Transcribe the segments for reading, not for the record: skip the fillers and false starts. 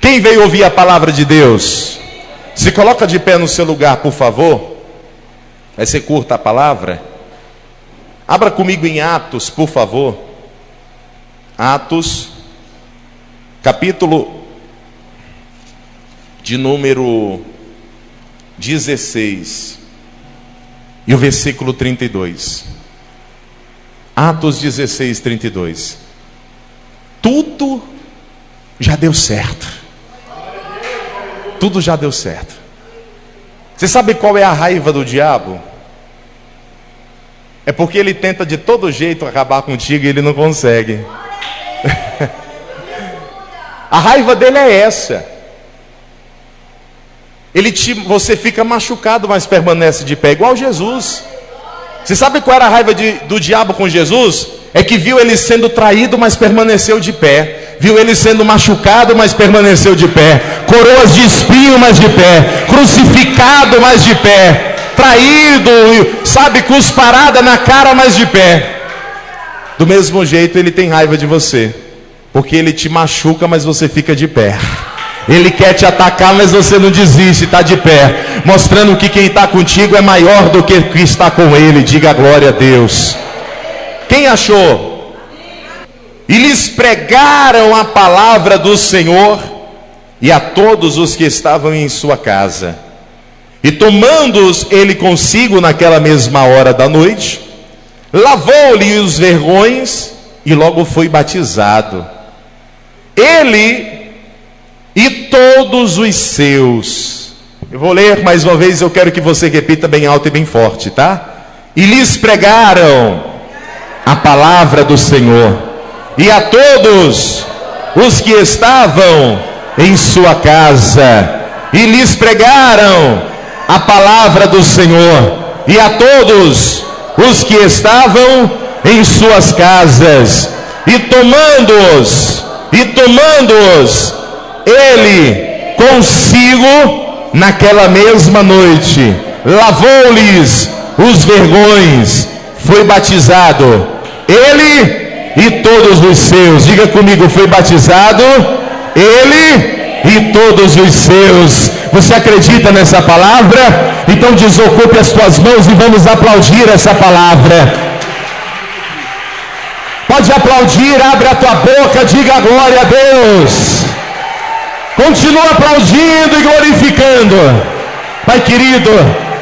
Quem veio ouvir a palavra de Deus? Se coloca de pé no seu lugar, por favor. Vai ser curta a palavra. Abra comigo em Atos, por favor. Atos, capítulo de número 16 e o versículo 32. Atos 16, 32. Tudo já deu certo. Tudo já deu certo. Você sabe qual é a raiva do diabo? É porque ele tenta de todo jeito acabar contigo e ele não consegue. A raiva dele é essa. Você fica machucado, mas permanece de pé, igual Jesus. Você sabe qual era a raiva do diabo com Jesus? É que viu ele sendo traído, mas permaneceu de pé. Viu ele sendo machucado, mas permaneceu de pé. Coroas de espinho, mas de pé. Crucificado, mas de pé. Traído, sabe, cusparada na cara, mas de pé. Do mesmo jeito ele tem raiva de você, porque ele te machuca, mas você fica de pé. Ele quer te atacar, mas você não desiste, está de pé, mostrando que quem está contigo é maior do que quem está com ele. Diga glória a Deus. Quem achou? E lhes pregaram a palavra do Senhor e a todos os que estavam em sua casa. E tomando-os ele consigo naquela mesma hora da noite, lavou-lhe os vergões e logo foi batizado. Ele e todos os seus. Eu vou ler mais uma vez, eu quero que você repita bem alto e bem forte, tá? E lhes pregaram a palavra do Senhor, e a todos os que estavam em sua casa. E lhes pregaram a palavra do Senhor, e a todos os que estavam em suas casas. E tomando-os, ele consigo naquela mesma noite, lavou-lhes os vergões, foi batizado, ele e todos os seus. Diga comigo, foi batizado, ele e todos os seus. Você acredita nessa palavra? Então desocupe as tuas mãos e vamos aplaudir essa palavra. Pode aplaudir, abre a tua boca, diga glória a Deus. Continua aplaudindo e glorificando. Pai querido,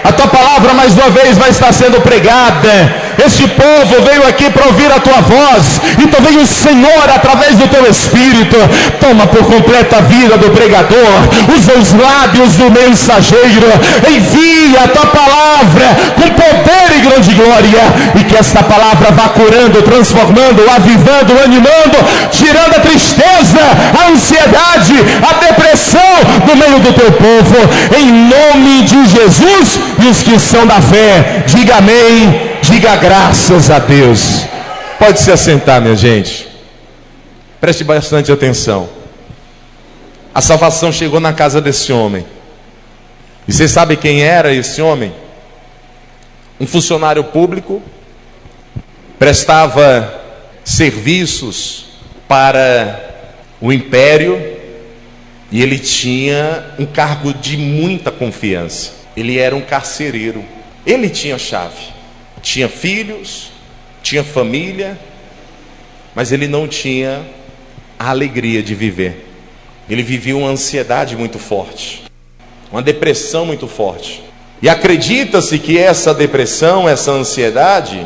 a tua palavra mais uma vez vai estar sendo pregada. Este povo veio aqui para ouvir a tua voz, então vem o Senhor através do teu Espírito. Toma por completa a vida do pregador, usa os lábios do mensageiro, envia a tua palavra com poder e grande glória, e que esta palavra vá curando, transformando, avivando, animando, tirando a tristeza, a ansiedade, a depressão do meio do teu povo, em nome de Jesus. E os que são da fé, diga amém. Diga graças a Deus. Pode se assentar, minha gente. Preste bastante atenção. A salvação chegou na casa desse homem. E você sabe quem era esse homem? Um funcionário público. Prestava serviços para o império. E ele tinha um cargo de muita confiança. Ele era um carcereiro. Ele tinha chave. Tinha filhos, tinha família, mas ele não tinha a alegria de viver. Ele vivia uma ansiedade muito forte, uma depressão muito forte. E acredita-se que essa depressão, essa ansiedade,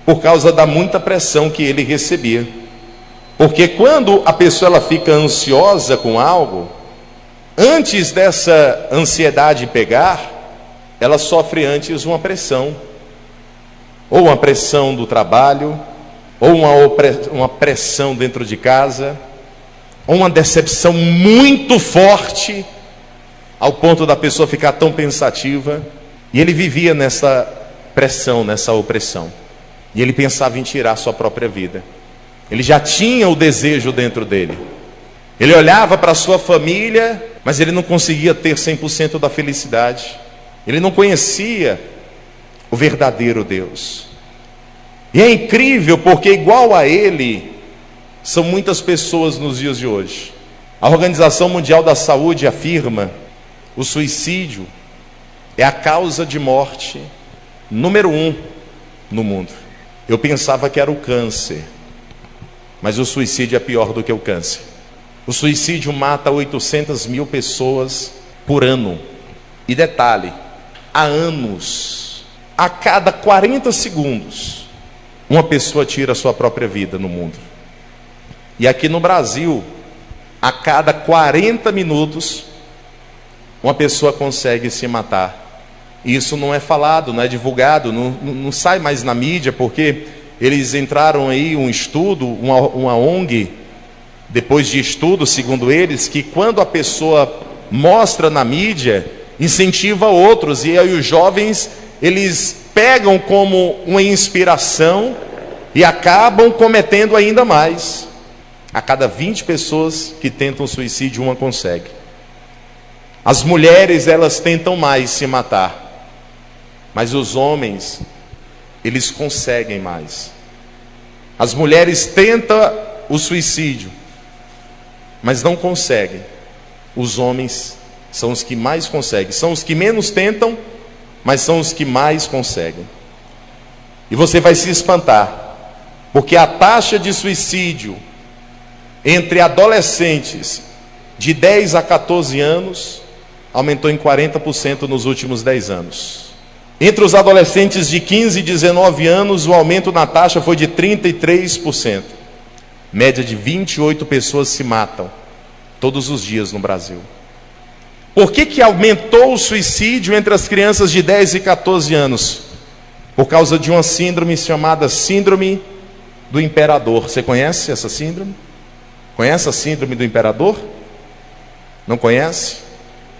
por causa da muita pressão que ele recebia. Porque quando a pessoa ela fica ansiosa com algo, antes dessa ansiedade pegar, ela sofre antes uma pressão. Ou uma pressão do trabalho, ou uma pressão dentro de casa, ou uma decepção muito forte, ao ponto da pessoa ficar tão pensativa. E ele vivia nessa pressão, nessa opressão. E ele pensava em tirar a sua própria vida. Ele já tinha o desejo dentro dele. Ele olhava para a sua família, mas ele não conseguia ter 100% da felicidade. Ele não conhecia o verdadeiro Deus. E é incrível porque igual a ele são muitas pessoas nos dias de hoje. A Organização Mundial da Saúde afirma: o suicídio é a causa de morte número 1 no mundo. Eu pensava que era o câncer, mas o suicídio é pior do que o câncer. O suicídio mata 800 mil pessoas por ano. E detalhe, há anos, a cada 40 segundos, uma pessoa tira a sua própria vida no mundo. E aqui no Brasil, a cada 40 minutos, uma pessoa consegue se matar. E isso não é falado, não é divulgado, não sai mais na mídia, porque eles entraram aí um estudo, uma ONG, depois de estudo, segundo eles, que quando a pessoa mostra na mídia, incentiva outros, e aí os jovens, eles pegam como uma inspiração e acabam cometendo ainda mais. A cada 20 pessoas que tentam suicídio, uma consegue. As mulheres, elas tentam mais se matar, mas os homens, eles conseguem mais. As mulheres tentam o suicídio, mas não conseguem. Os homens são os que mais conseguem. São os que menos tentam, mas são os que mais conseguem. E você vai se espantar, porque a taxa de suicídio entre adolescentes de 10 a 14 anos aumentou em 40% nos últimos 10 anos. Entre os adolescentes de 15 e 19 anos, o aumento na taxa foi de 33%. Média de 28 pessoas se matam todos os dias no Brasil. Por que aumentou o suicídio entre as crianças de 10 e 14 anos? Por causa de uma síndrome chamada Síndrome do Imperador. Você conhece essa síndrome? Conhece a Síndrome do Imperador? Não conhece?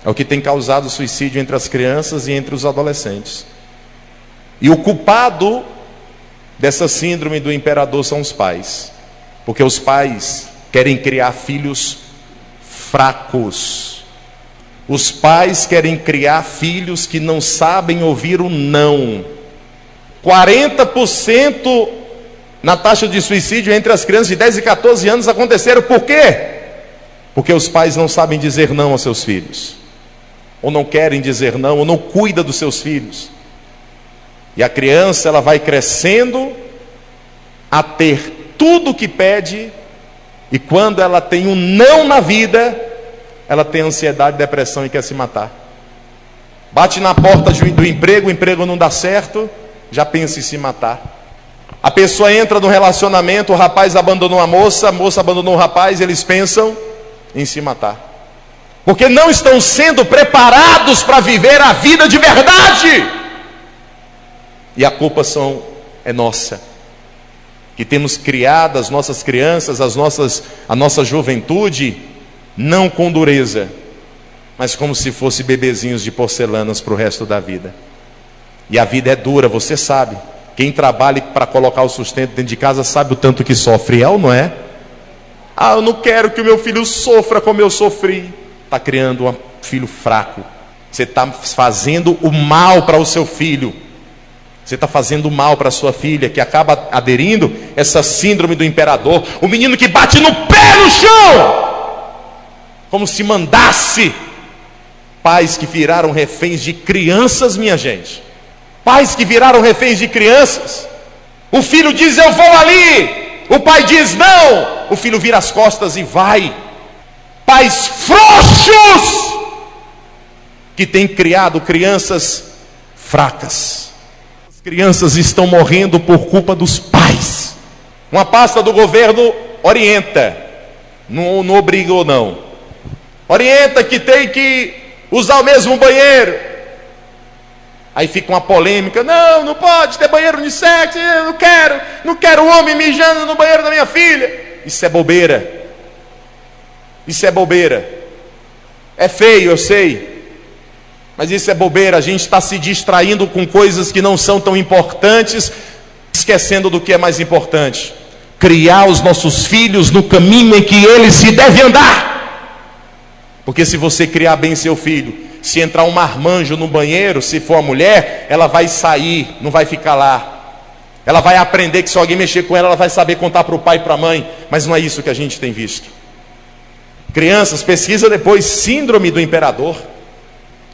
É o que tem causado suicídio entre as crianças e entre os adolescentes. E o culpado dessa Síndrome do Imperador são os pais. Porque os pais querem criar filhos fracos. Os pais querem criar filhos que não sabem ouvir o não. 40% na taxa de suicídio entre as crianças de 10 e 14 anos aconteceram. Por quê? Porque os pais não sabem dizer não aos seus filhos, ou não querem dizer não, ou não cuidam dos seus filhos. E a criança, ela vai crescendo a ter tudo o que pede, e quando ela tem um não na vida, ela tem ansiedade, depressão e quer se matar. Bate na porta do emprego, o emprego não dá certo, já pensa em se matar. A pessoa entra no relacionamento, o rapaz abandonou a moça abandonou o rapaz, eles pensam em se matar. Porque não estão sendo preparados para viver a vida de verdade. E a culpa é nossa, que temos criado as nossas crianças, a nossa juventude, não com dureza, mas como se fossem bebezinhos de porcelanas para o resto da vida. E a vida é dura, você sabe. Quem trabalha para colocar o sustento dentro de casa sabe o tanto que sofre, é ou não é? Ah, eu não quero que o meu filho sofra como eu sofri. Está criando um filho fraco. Você está fazendo o mal para o seu filho. Você está fazendo mal para a sua filha, que acaba aderindo essa síndrome do imperador. O menino que bate no pé no chão, como se mandasse. Pais que viraram reféns de crianças, minha gente. Pais que viraram reféns de crianças. O filho diz, eu vou ali. O pai diz, não. O filho vira as costas e vai. Pais frouxos, que têm criado crianças fracas. As crianças estão morrendo por culpa dos pais. Uma pasta do governo orienta, não obriga ou não, orienta que tem que usar o mesmo banheiro. Aí fica uma polêmica, não pode ter banheiro unissex, eu não quero um homem mijando no banheiro da minha filha. Isso é bobeira. Isso é bobeira. É feio, eu sei, mas isso é bobeira. A gente está se distraindo com coisas que não são tão importantes, esquecendo do que é mais importante: criar os nossos filhos no caminho em que eles se devem andar. Porque se você criar bem seu filho, se entrar um marmanjo no banheiro, se for a mulher, ela vai sair, não vai ficar lá. Ela vai aprender que se alguém mexer com ela, ela vai saber contar para o pai e para a mãe. Mas não é isso que a gente tem visto. Crianças, pesquisa depois, síndrome do imperador.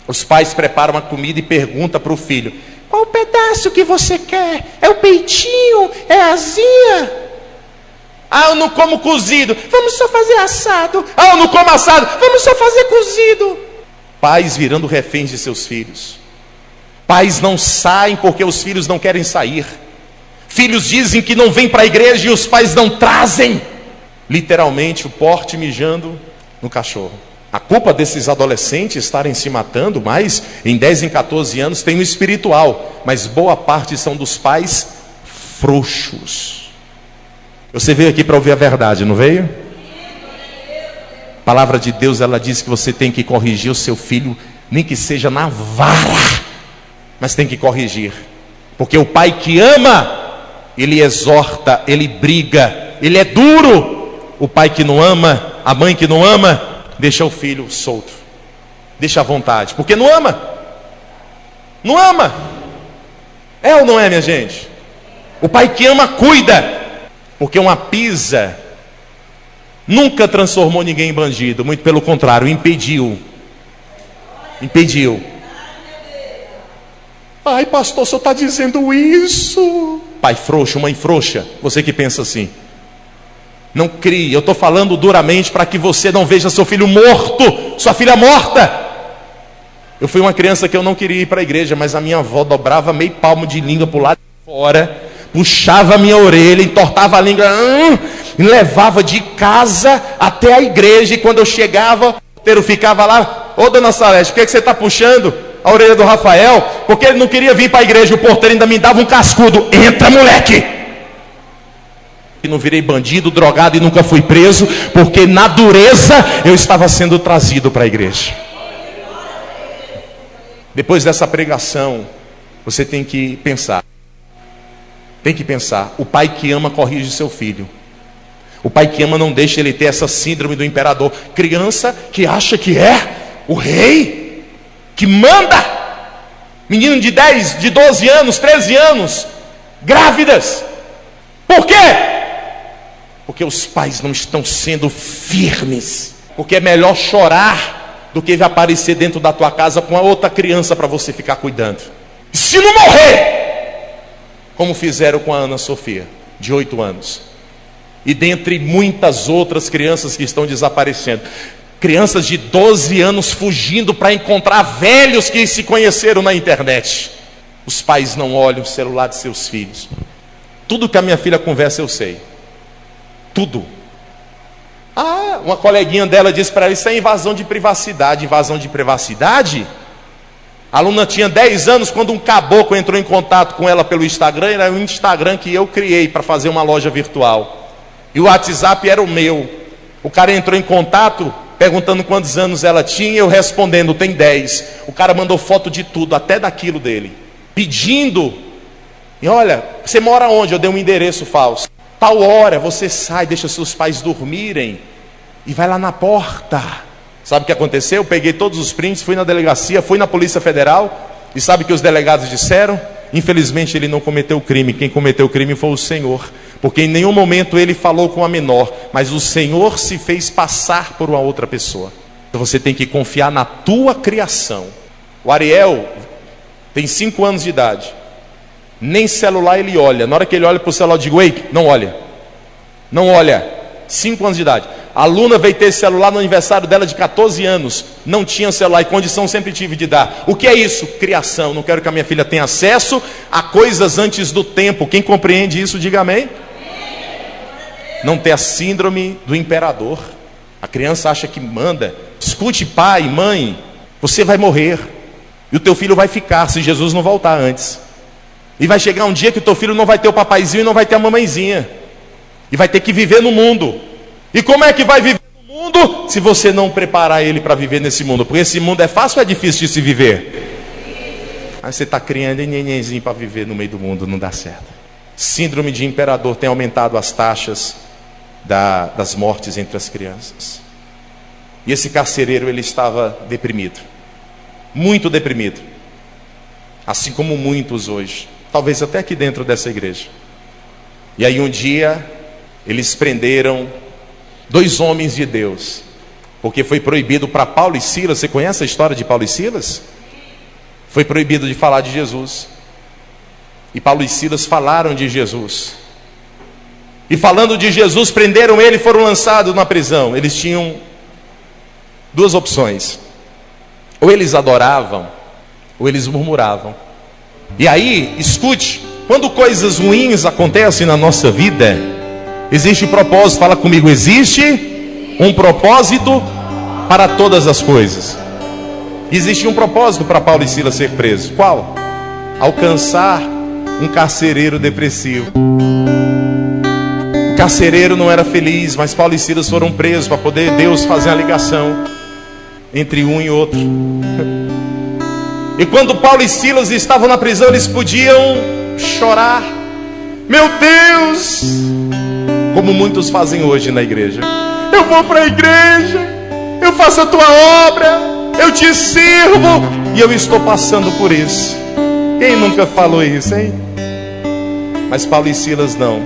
Os pais preparam uma comida e perguntam para o filho: qual pedaço que você quer? É o peitinho? É a asinha? Ah, eu não como cozido. Vamos só fazer assado. Ah, eu não como assado. Vamos só fazer cozido. Pais virando reféns de seus filhos. Pais não saem porque os filhos não querem sair. Filhos dizem que não vêm para a igreja e os pais não trazem. Literalmente o porte mijando no cachorro. A culpa desses adolescentes estarem se matando, mas em 10, em 14 anos tem um espiritual. Mas boa parte são dos pais frouxos. Você veio aqui para ouvir a verdade, não veio? A palavra de Deus, ela diz que você tem que corrigir o seu filho, nem que seja na vara, mas tem que corrigir. Porque o pai que ama, ele exorta, ele briga, ele é duro. O pai que não ama, a mãe que não ama, deixa o filho solto, deixa à vontade, porque não ama. Não ama. É ou não é, minha gente? O pai que ama cuida. Porque uma pisa nunca transformou ninguém em bandido, muito pelo contrário, impediu. Ai, pastor, o senhor está dizendo isso? Pai frouxo, mãe frouxa, você que pensa assim. Não crie, eu estou falando duramente para que você não veja seu filho morto, sua filha morta. Eu fui uma criança que eu não queria ir para a igreja, mas a minha avó dobrava meio palmo de língua para o lado de fora, puxava a minha orelha, entortava a língua, e levava de casa até a igreja. E quando eu chegava, o porteiro ficava lá: ô dona Salete, por que você está puxando a orelha do Rafael? Porque ele não queria vir para a igreja. O porteiro ainda me dava um cascudo: entra, moleque. E não virei bandido, drogado e nunca fui preso, porque na dureza eu estava sendo trazido para a igreja. Depois dessa pregação, você tem que pensar. O pai que ama corrige seu filho. O pai que ama não deixa ele ter essa síndrome do imperador. Criança que acha que é o rei, que manda. Menino de 10, de 12 anos, 13 anos, grávidas. Por quê? Porque os pais não estão sendo firmes. Porque é melhor chorar do que aparecer dentro da tua casa com a outra criança para você ficar cuidando. Se não morrer, como fizeram com a Ana Sofia, de 8 anos. E dentre muitas outras crianças que estão desaparecendo. Crianças de 12 anos fugindo para encontrar velhos que se conheceram na internet. Os pais não olham o celular de seus filhos. Tudo que a minha filha conversa eu sei. Tudo. Ah, uma coleguinha dela disse para ela: isso é invasão de privacidade. Invasão de privacidade? A aluna tinha 10 anos quando um caboclo entrou em contato com ela pelo Instagram. Era um Instagram que eu criei para fazer uma loja virtual. E o WhatsApp era o meu. O cara entrou em contato perguntando quantos anos ela tinha, eu respondendo: tem 10. O cara mandou foto de tudo, até daquilo dele, pedindo. E olha, você mora onde? Eu dei um endereço falso. Tal hora você sai, deixa seus pais dormirem e vai lá na porta. Sabe o que aconteceu? Eu peguei todos os prints, fui na delegacia, fui na Polícia Federal. E sabe o que os delegados disseram? Infelizmente ele não cometeu crime. Quem cometeu o crime foi o Senhor. Porque em nenhum momento ele falou com a menor, mas o Senhor se fez passar por uma outra pessoa. Então você tem que confiar na tua criação. O Ariel tem 5 anos de idade. Nem celular ele olha. Na hora que ele olha para o celular, eu digo: ei, não olha. Não olha. 5 anos de idade. A Luna veio ter celular no aniversário dela de 14 anos. Não tinha celular, e condição sempre tive de dar. O que é isso? Criação. Não quero que a minha filha tenha acesso a coisas antes do tempo. Quem compreende isso, diga amém. Não ter a síndrome do imperador. A criança acha que manda. Escute, pai, mãe, você vai morrer. E o teu filho vai ficar, se Jesus não voltar antes. E vai chegar um dia que o teu filho não vai ter o papaizinho e não vai ter a mamãezinha. E vai ter que viver no mundo. E como é que vai viver no mundo se você não preparar ele para viver nesse mundo? Porque esse mundo é fácil ou é difícil de se viver? Aí você está criando nenenzinho para viver no meio do mundo, não dá certo. Síndrome de imperador tem aumentado as taxas das mortes entre as crianças. E esse carcereiro, ele estava deprimido. Muito deprimido. Assim como muitos hoje. Talvez até aqui dentro dessa igreja. E aí um dia, eles prenderam 2 homens de Deus. Porque foi proibido para Paulo e Silas. Você conhece a história de Paulo e Silas? Foi proibido de falar de Jesus. E Paulo e Silas falaram de Jesus. E falando de Jesus, prenderam ele e foram lançados na prisão. Eles tinham duas opções: ou eles adoravam, ou eles murmuravam. E aí, escute, quando coisas ruins acontecem na nossa vida, existe propósito. Fala comigo: existe um propósito para todas as coisas. Existe um propósito para Paulo e Silas ser presos. Qual? Alcançar um carcereiro depressivo. O carcereiro não era feliz, mas Paulo e Silas foram presos para poder Deus fazer a ligação entre um e outro. E quando Paulo e Silas estavam na prisão, eles podiam chorar: meu Deus, como muitos fazem hoje na igreja. Eu vou para a igreja, eu faço a tua obra, eu te sirvo, e eu estou passando por isso. Quem nunca falou isso, hein? Mas Paulo e Silas não.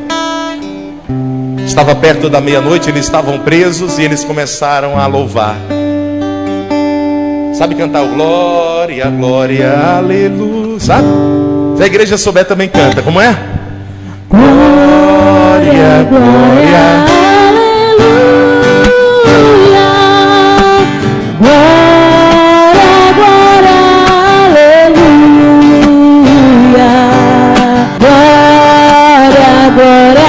Estava perto da meia-noite, eles estavam presos e eles começaram a louvar. Sabe cantar o glória, glória, aleluia? Sabe? Se a igreja souber, também canta. Como é? Glória, glória, aleluia. Glória, glória, aleluia. Glória, glória,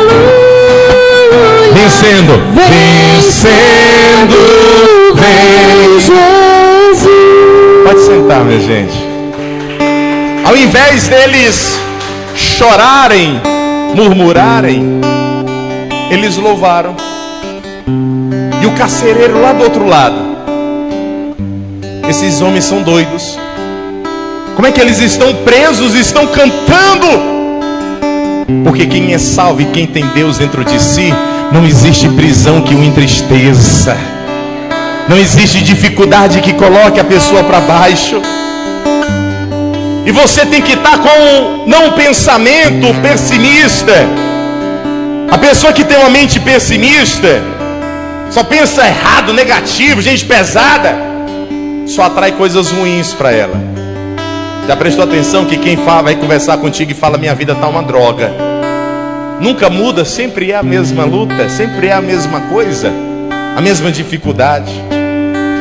aleluia. Vencendo, vencendo, vem Jesus. Pode sentar, minha gente. Ao invés deles chorarem, murmurarem, eles louvaram. E o carcereiro lá do outro lado: esses homens são doidos. Como é que eles estão presos e estão cantando? Porque quem é salvo e quem tem Deus dentro de si, não existe prisão que o entristeça. Não existe dificuldade que coloque a pessoa para baixo. E você tem que estar com não um pensamento pessimista. A pessoa que tem uma mente pessimista só pensa errado, negativo, gente pesada, só atrai coisas ruins para ela. Já prestou atenção que quem vai conversar contigo e fala: minha vida está uma droga, nunca muda, sempre é a mesma luta, sempre é a mesma coisa, a mesma dificuldade.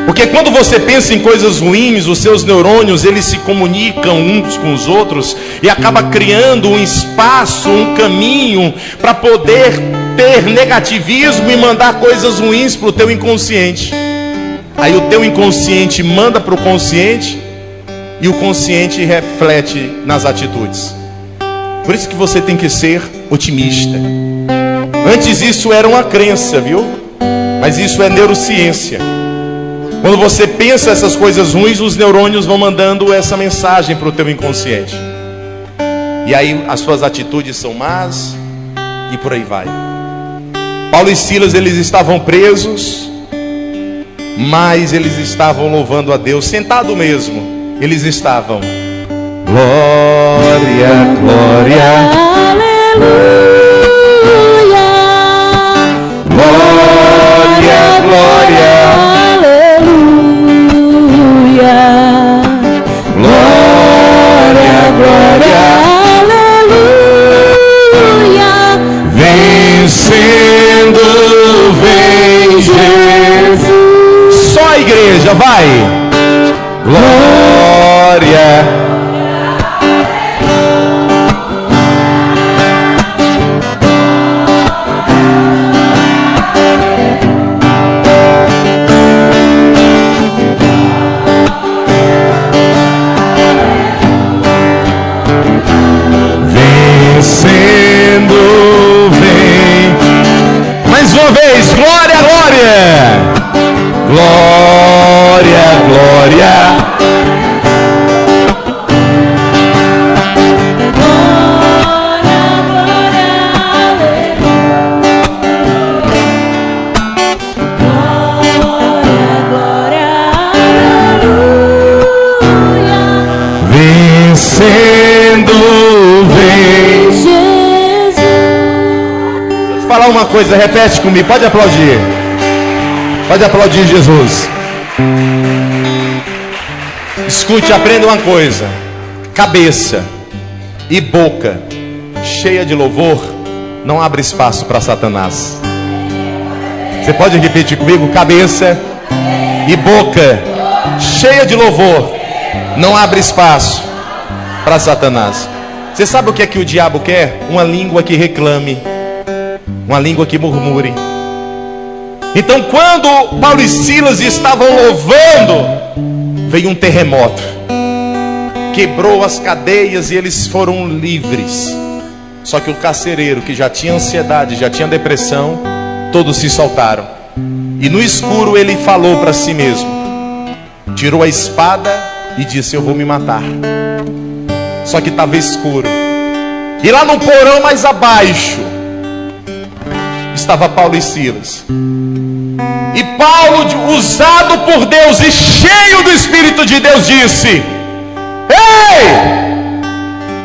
Porque quando você pensa em coisas ruins, os seus neurônios, eles se comunicam uns com os outros e acaba criando um espaço, um caminho para poder ter negativismo e mandar coisas ruins para o teu inconsciente. Aí o teu inconsciente manda para o consciente e o consciente reflete nas atitudes. Por isso que você tem que ser otimista. Antes isso era uma crença, viu? Mas isso é neurociência. Quando você pensa essas coisas ruins, os neurônios vão mandando essa mensagem para o teu inconsciente. E aí as suas atitudes são más e por aí vai. Paulo e Silas, eles estavam presos, mas eles estavam louvando a Deus, sentado mesmo. Eles estavam: glória, glória, aleluia. Glória, glória, glória, glória, aleluia. vencendo, vem Jesus. Só a igreja, vai. Glória. Glória, glória, glória, glória. Vencendo, vem Jesus. Falar uma coisa, repete comigo, pode aplaudir. Pode aplaudir Jesus. Escute, aprenda uma coisa: cabeça e boca cheia de louvor não abre espaço para Satanás. Você pode repetir comigo? Cabeça e boca cheia de louvor não abre espaço para Satanás. Você sabe o que é que o diabo quer? Uma língua que reclame, uma língua que murmure. Então, quando Paulo e Silas estavam louvando, veio um terremoto, quebrou as cadeias e eles foram livres. Só que o carcereiro, que já tinha ansiedade, já tinha depressão, todos se soltaram. E no escuro ele falou para si mesmo, tirou a espada e disse: eu vou me matar. Só que estava escuro. E lá no porão mais abaixo estava Paulo e Silas. E Paulo, usado por Deus e cheio do Espírito de Deus, disse: ei,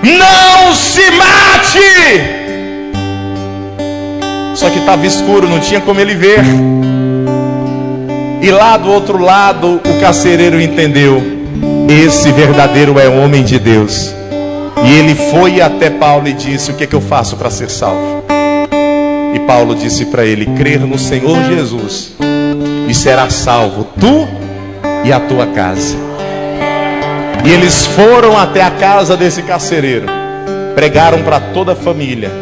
não se mate! Só que estava escuro, não tinha como ele ver. E lá do outro lado o carcereiro entendeu: esse verdadeiro é um homem de Deus. E ele foi até Paulo e disse: o que é que eu faço para ser salvo? E Paulo disse para ele: crer no Senhor Jesus e serás salvo, tu e a tua casa. E eles foram até a casa desse carcereiro, pregaram para toda a família,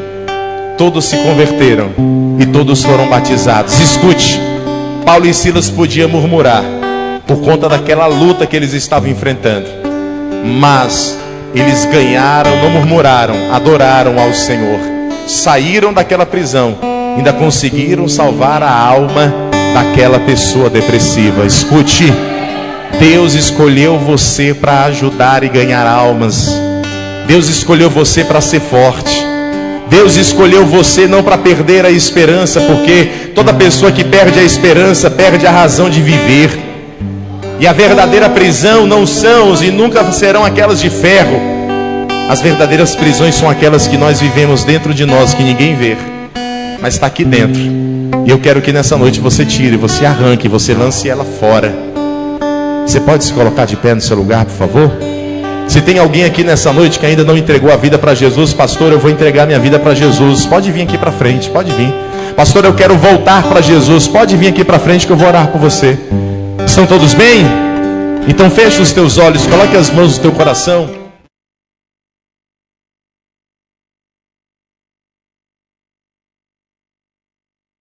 todos se converteram e todos foram batizados. Escute, Paulo e Silas podiam murmurar por conta daquela luta que eles estavam enfrentando, mas eles ganharam, não murmuraram, adoraram ao Senhor, saíram daquela prisão, ainda conseguiram salvar a alma daquela pessoa depressiva. Escute, Deus escolheu você para ajudar e ganhar almas. Deus escolheu você para ser forte. Deus escolheu você não para perder a esperança, porque toda pessoa que perde a esperança perde a razão de viver. E a verdadeira prisão não são e nunca serão aquelas de ferro. As verdadeiras prisões são aquelas que nós vivemos dentro de nós, que ninguém vê, mas está aqui dentro. E eu quero que nessa noite você tire, você arranque, você lance ela fora. Você pode se colocar de pé no seu lugar, por favor? Se tem alguém aqui nessa noite que ainda não entregou a vida para Jesus: pastor, eu vou entregar minha vida para Jesus. Pode vir aqui para frente, pode vir. Pastor, eu quero voltar para Jesus. Pode vir aqui para frente que eu vou orar por você. Estão todos bem? Então feche os teus olhos, coloque as mãos no teu coração.